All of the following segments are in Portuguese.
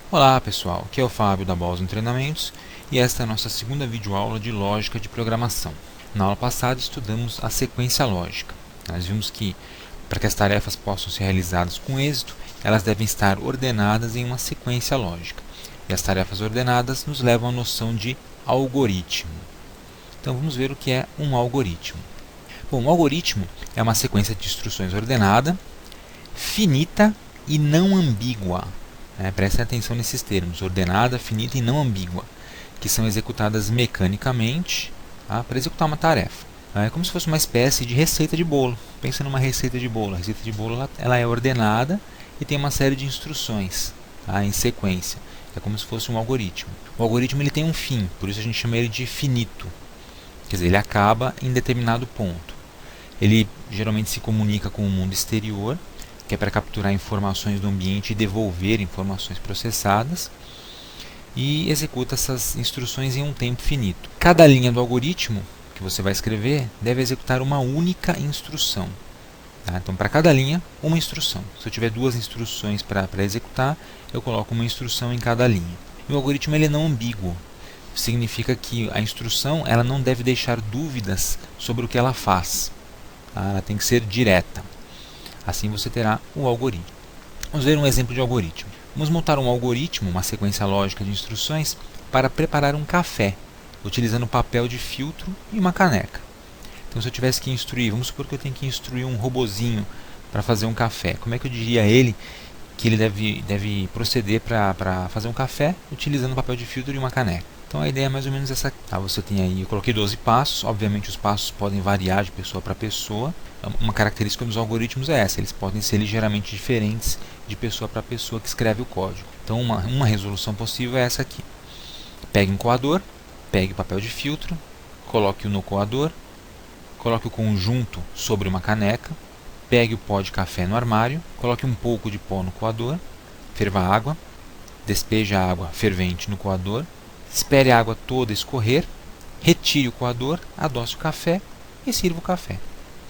Olá pessoal, aqui é o Fábio da Boston Treinamentos e esta é a nossa segunda videoaula de lógica de programação. Na aula passada estudamos a sequência lógica. Nós vimos que para que as tarefas possam ser realizadas com êxito, elas devem estar ordenadas em uma sequência lógica. E as tarefas ordenadas nos levam à noção de algoritmo. Então vamos ver o que é um algoritmo. Bom, um algoritmo é uma sequência de instruções ordenada, finita e não ambígua. Prestem atenção nesses termos, ordenada, finita e não ambígua, que são executadas mecanicamente para executar uma tarefa. É como se fosse uma espécie de receita de bolo. Pensa numa receita de bolo. A receita de bolo ela é ordenada e tem uma série de instruções em sequência. É como se fosse um algoritmo. O algoritmo ele tem um fim, por isso a gente chama ele de finito. Quer dizer, ele acaba em determinado ponto. Ele geralmente se comunica com o mundo exterior, que é para capturar informações do ambiente e devolver informações processadas, e executa essas instruções em um tempo finito. Cada linha do algoritmo que você vai escrever deve executar uma única instrução. Então, para cada linha, uma instrução. Se eu tiver duas instruções para executar, eu coloco uma instrução em cada linha. E o algoritmo ele é não ambíguo. Significa que a instrução ela não deve deixar dúvidas sobre o que ela faz. Ela tem que ser direta. Assim você terá o algoritmo. Vamos ver um exemplo de algoritmo. Vamos montar um algoritmo, uma sequência lógica de instruções, para preparar um café, utilizando papel de filtro e uma caneca. Então, se eu tivesse que instruir, vamos supor que eu tenho que instruir um robozinho para fazer um café. Como é que eu diria a ele que ele deve proceder para fazer um café utilizando papel de filtro e uma caneca? Então, a ideia é mais ou menos essa. Você tem aí, eu coloquei 12 passos, obviamente os passos podem variar de pessoa para pessoa. Uma característica dos algoritmos é essa, eles podem ser ligeiramente diferentes de pessoa para pessoa que escreve o código. Então, uma resolução possível é essa aqui. Pegue um coador, pegue o papel de filtro, coloque-o no coador, coloque o conjunto sobre uma caneca, pegue o pó de café no armário, coloque um pouco de pó no coador, ferva a água, despeje a água fervente no coador, espere a água toda escorrer, retire o coador, adoce o café e sirva o café.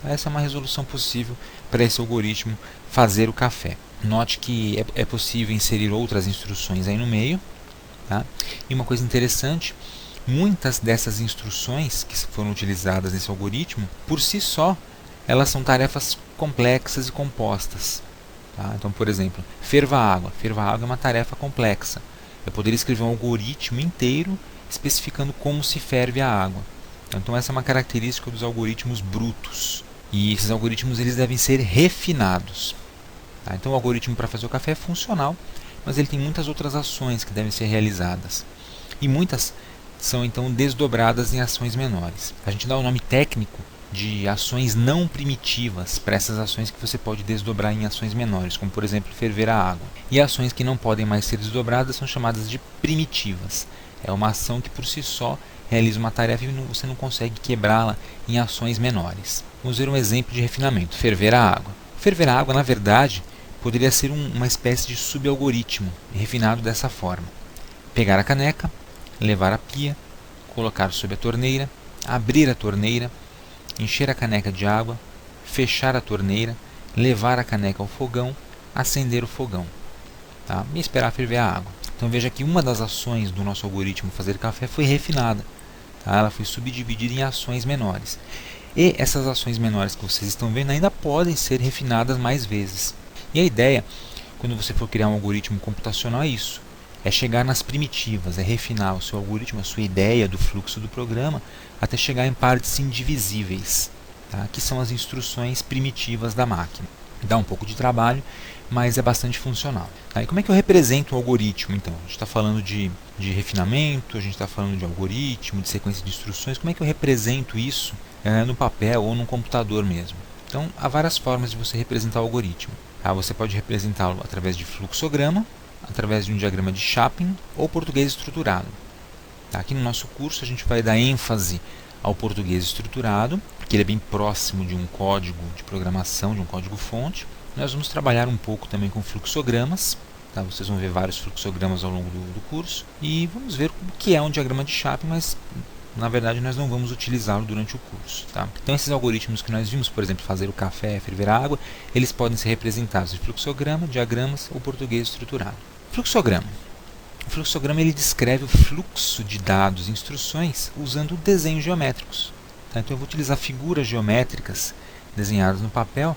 Essa é uma resolução possível para esse algoritmo fazer o café. Note que é possível inserir outras instruções aí no meio. E uma coisa interessante, muitas dessas instruções que foram utilizadas nesse algoritmo, por si só, elas são tarefas complexas e compostas. Então, por exemplo, ferva a água. Ferva a água é uma tarefa complexa. Eu poderia escrever um algoritmo inteiro especificando como se ferve a água. Então, essa é uma característica dos algoritmos brutos. E esses algoritmos eles devem ser refinados. Então, o algoritmo para fazer o café é funcional, mas ele tem muitas outras ações que devem ser realizadas. E muitas são, então, desdobradas em ações menores. A gente dá o nome técnico de ações não primitivas para essas ações que você pode desdobrar em ações menores, como, por exemplo, ferver a água. E ações que não podem mais ser desdobradas são chamadas de primitivas. É uma ação que, por si só, realiza uma tarefa e você não consegue quebrá-la em ações menores. Vamos ver um exemplo de refinamento. Ferver a água. Ferver a água, na verdade, poderia ser uma espécie de subalgoritmo, refinado dessa forma. Pegar a caneca, levar à pia, colocar sob a torneira, abrir a torneira, encher a caneca de água, fechar a torneira, levar a caneca ao fogão, acender o fogão e esperar ferver a água. Então veja que uma das ações do nosso algoritmo fazer café foi refinada. Ela foi subdividida em ações menores. E essas ações menores que vocês estão vendo ainda podem ser refinadas mais vezes. E a ideia, quando você for criar um algoritmo computacional, é isso. É chegar nas primitivas, é refinar o seu algoritmo, a sua ideia do fluxo do programa, até chegar em partes indivisíveis, que são as instruções primitivas da máquina. Dá um pouco de trabalho, mas é bastante funcional. E como é que eu represento o algoritmo, então? A gente está falando de refinamento, a gente está falando de algoritmo, de sequência de instruções. Como é que eu represento isso no papel ou no computador mesmo? Então, há várias formas de você representar o algoritmo. Você pode representá-lo através de fluxograma, através de um diagrama de Chapin ou português estruturado. Aqui no nosso curso a gente vai dar ênfase ao português estruturado, porque ele é bem próximo de um código de programação, de um código-fonte. Nós vamos trabalhar um pouco também com fluxogramas. Vocês vão ver vários fluxogramas ao longo do curso. E vamos ver o que é um diagrama de Chapin, mas na verdade nós não vamos utilizá-lo durante o curso. Então esses algoritmos que nós vimos, por exemplo, fazer o café, ferver a água, eles podem ser representados em fluxograma, diagramas ou português estruturado. Fluxograma. O fluxograma ele descreve o fluxo de dados e instruções usando desenhos geométricos. Tá? Então eu vou utilizar figuras geométricas desenhadas no papel,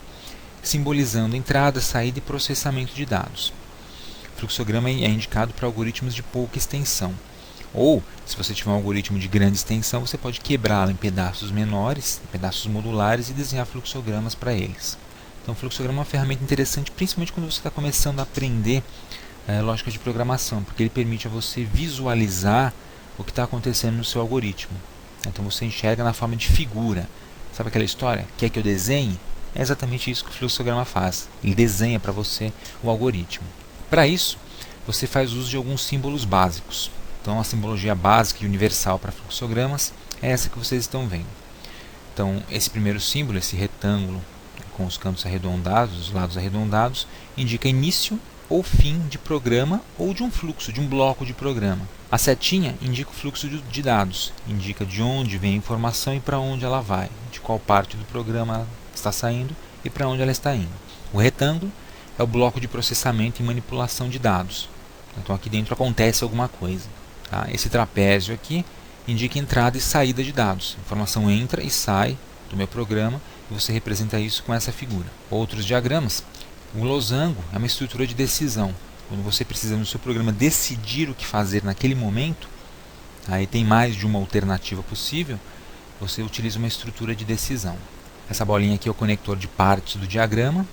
simbolizando entrada, saída e processamento de dados. O fluxograma é indicado para algoritmos de pouca extensão. Ou, se você tiver um algoritmo de grande extensão, você pode quebrá-lo em pedaços menores, pedaços modulares e desenhar fluxogramas para eles. Então, o fluxograma é uma ferramenta interessante, principalmente quando você está começando a aprender lógica de programação, porque ele permite a você visualizar o que está acontecendo no seu algoritmo. Então, você enxerga na forma de figura. Sabe aquela história? Quer que eu desenhe? É exatamente isso que o fluxograma faz. Ele desenha para você o algoritmo. Para isso, você faz uso de alguns símbolos básicos. Então, a simbologia básica e universal para fluxogramas é essa que vocês estão vendo. Então, esse primeiro símbolo, esse retângulo com os cantos arredondados, os lados arredondados, indica início ou fim de programa ou de um fluxo, de um bloco de programa. A setinha indica o fluxo de dados, indica de onde vem a informação e para onde ela vai, de qual parte do programa está saindo e para onde ela está indo. O retângulo é o bloco de processamento e manipulação de dados. Então, aqui dentro acontece alguma coisa. Tá? Esse trapézio aqui indica entrada e saída de dados. A informação entra e sai do meu programa e você representa isso com essa figura. Outros diagramas, o losango é uma estrutura de decisão. Quando você precisa no seu programa decidir o que fazer naquele momento, aí tem mais de uma alternativa possível, você utiliza uma estrutura de decisão. Essa bolinha aqui é o conector de partes do diagrama.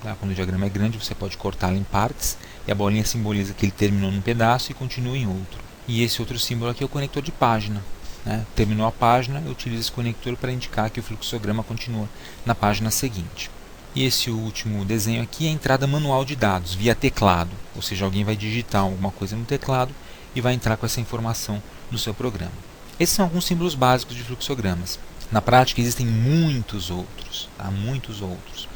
Tá? Quando o diagrama é grande, você pode cortá-lo em partes e a bolinha simboliza que ele terminou num pedaço e continua em outro. E esse outro símbolo aqui é o conector de página. Né? Terminou a página, eu utilizo esse conector para indicar que o fluxograma continua na página seguinte. E esse último desenho aqui é a entrada manual de dados, via teclado. Ou seja, alguém vai digitar alguma coisa no teclado e vai entrar com essa informação no seu programa. Esses são alguns símbolos básicos de fluxogramas. Na prática existem muitos outros. Tá? Muitos outros.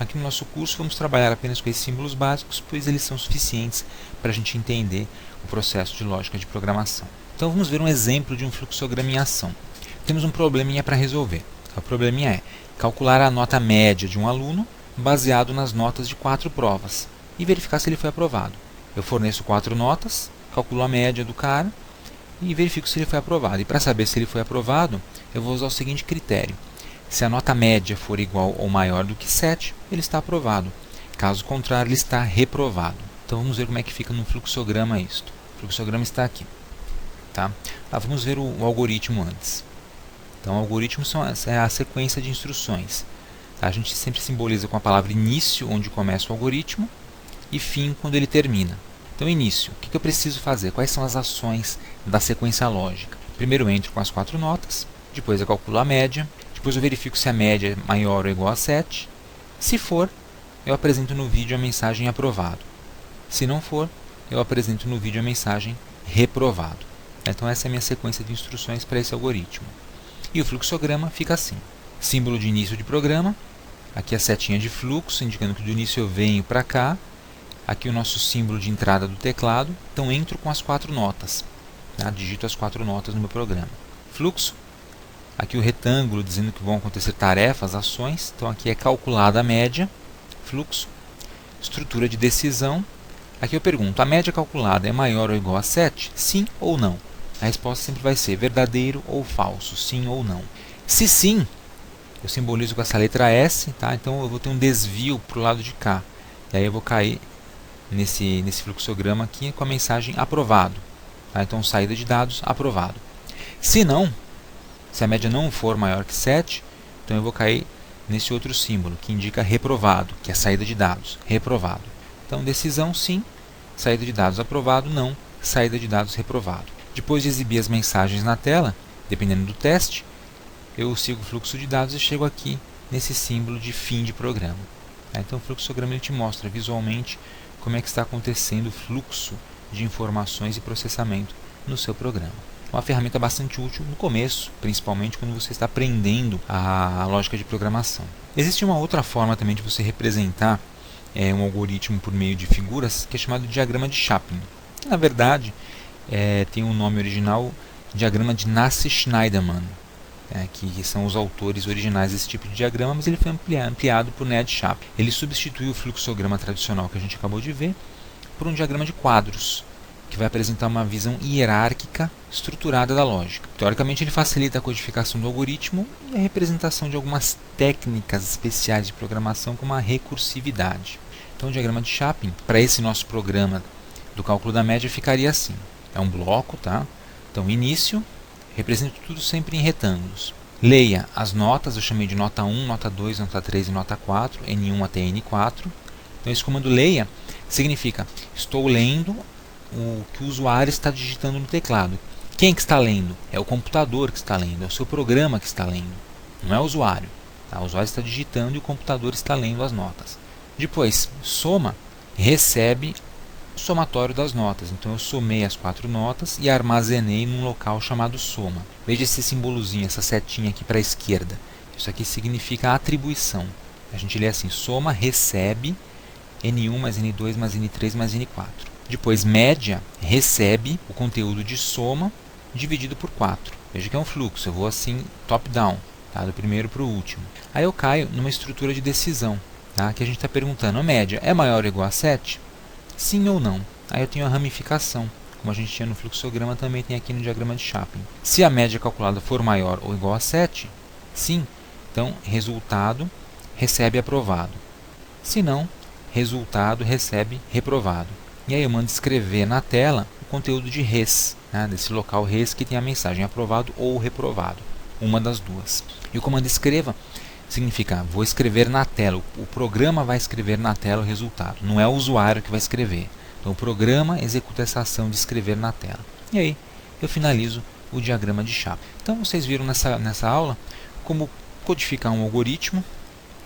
Aqui no nosso curso vamos trabalhar apenas com esses símbolos básicos, pois eles são suficientes para a gente entender o processo de lógica de programação. Então vamos ver um exemplo de um fluxograma em ação. Temos um probleminha para resolver. O probleminha é calcular a nota média de um aluno baseado nas notas de 4 provas e verificar se ele foi aprovado. Eu forneço 4 notas, calculo a média do cara e verifico se ele foi aprovado. E para saber se ele foi aprovado, eu vou usar o seguinte critério. Se a nota média for igual ou maior do que 7, ele está aprovado. Caso contrário, ele está reprovado. Então vamos ver como é que fica no fluxograma isto. O fluxograma está aqui. Tá? Vamos ver o algoritmo antes. Então, o algoritmo é a sequência de instruções. Tá? A gente sempre simboliza com a palavra início, onde começa o algoritmo, e fim, quando ele termina. Então, início. O que eu preciso fazer? Quais são as ações da sequência lógica? Primeiro eu entro com as 4 notas, depois eu calculo a média, depois eu verifico se a média é maior ou igual a 7. Se for, eu apresento no vídeo a mensagem aprovado. Se não for, eu apresento no vídeo a mensagem reprovado. Então essa é a minha sequência de instruções para esse algoritmo. E o fluxograma fica assim. Símbolo de início de programa. Aqui a setinha de fluxo, indicando que do início eu venho para cá. Aqui o nosso símbolo de entrada do teclado. Então entro com as 4 notas. Tá? Digito as 4 notas no meu programa. Fluxo. Aqui o retângulo dizendo que vão acontecer tarefas, ações. Então aqui é calculada a média. Fluxo. Estrutura de decisão. Aqui eu pergunto, a média calculada é maior ou igual a 7? Sim ou não? A resposta sempre vai ser verdadeiro ou falso, sim ou não. Se sim, eu simbolizo com essa letra S, tá? Então eu vou ter um desvio para o lado de cá. E aí eu vou cair nesse fluxograma aqui com a mensagem aprovado. Tá? Então saída de dados, aprovado. Se não, se a média não for maior que 7, então eu vou cair nesse outro símbolo, que indica reprovado, que é a saída de dados, reprovado. Então decisão sim, saída de dados aprovado, não, saída de dados reprovado. Depois de exibir as mensagens na tela, dependendo do teste, eu sigo o fluxo de dados e chego aqui nesse símbolo de fim de programa. Então o fluxograma ele te mostra visualmente como é que está acontecendo o fluxo de informações e processamento no seu programa. É uma ferramenta bastante útil no começo, principalmente quando você está aprendendo a lógica de programação. Existe uma outra forma também de você representar um algoritmo por meio de figuras, que é chamado de diagrama de Chapin. Na verdade, tem um nome original, diagrama de Nasse-Schneiderman, que são os autores originais desse tipo de diagrama, mas ele foi ampliado por Ned Chapin. Ele substituiu o fluxograma tradicional que a gente acabou de ver por um diagrama de quadros. que vai apresentar uma visão hierárquica estruturada da lógica. Teoricamente, ele facilita a codificação do algoritmo e a representação de algumas técnicas especiais de programação, como a recursividade. Então, o diagrama de Chapin, para esse nosso programa do cálculo da média, ficaria assim. É um bloco, tá? Então, início, represento tudo sempre em retângulos. Leia as notas, eu chamei de nota 1, nota 2, nota 3 e nota 4, N1 até N4. Então, esse comando leia significa, estou lendo o que o usuário está digitando no teclado. Quem que está lendo? É o computador que está lendo, é o seu programa que está lendo, não é o usuário. Tá? O usuário está digitando e o computador está lendo as notas. Depois, soma, recebe o somatório das notas. Então eu somei as 4 notas e armazenei num local chamado soma. Veja esse simbolozinho, essa setinha aqui para a esquerda. Isso aqui significa atribuição. A gente lê assim, soma, recebe, N1 mais N2 mais N3 mais N4. Depois, média, recebe o conteúdo de soma dividido por 4. Veja que é um fluxo, eu vou assim, top-down, tá? Do primeiro para o último. Aí eu caio numa estrutura de decisão, tá? Que a gente está perguntando, a média é maior ou igual a 7? Sim ou não? Aí eu tenho a ramificação, como a gente tinha no fluxograma, também tem aqui no diagrama de Chapin. Se a média calculada for maior ou igual a 7, sim, então resultado recebe aprovado. Se não, resultado recebe reprovado. E aí eu mando escrever na tela o conteúdo de res, né, desse local res que tem a mensagem aprovado ou reprovado, uma das duas. E o comando escreva significa, vou escrever na tela, o programa vai escrever na tela o resultado, não é o usuário que vai escrever. Então o programa executa essa ação de escrever na tela. E aí eu finalizo o diagrama de Chapin. Então vocês viram nessa aula como codificar um algoritmo,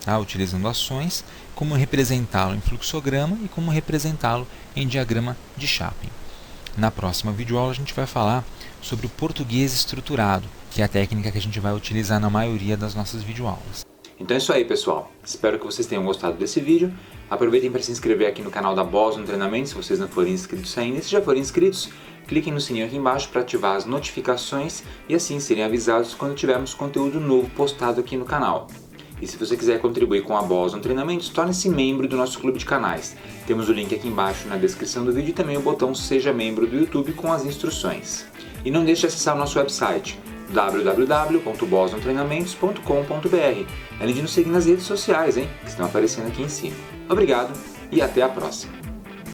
tá, utilizando ações, como representá-lo em fluxograma e como representá-lo em diagrama de Chapin. Na próxima videoaula a gente vai falar sobre o português estruturado, que é a técnica que a gente vai utilizar na maioria das nossas videoaulas. Então é isso aí, pessoal. Espero que vocês tenham gostado desse vídeo. Aproveitem para se inscrever aqui no canal da Boston Treinamento, se vocês não forem inscritos ainda. E se já forem inscritos, cliquem no sininho aqui embaixo para ativar as notificações e assim serem avisados quando tivermos conteúdo novo postado aqui no canal. E se você quiser contribuir com a Boston Treinamentos, torne-se membro do nosso clube de canais. Temos o link aqui embaixo na descrição do vídeo e também o botão Seja Membro do YouTube com as instruções. E não deixe de acessar o nosso website www.bostontreinamentos.com.br, além de nos seguir nas redes sociais, que estão aparecendo aqui em cima. Obrigado e até a próxima!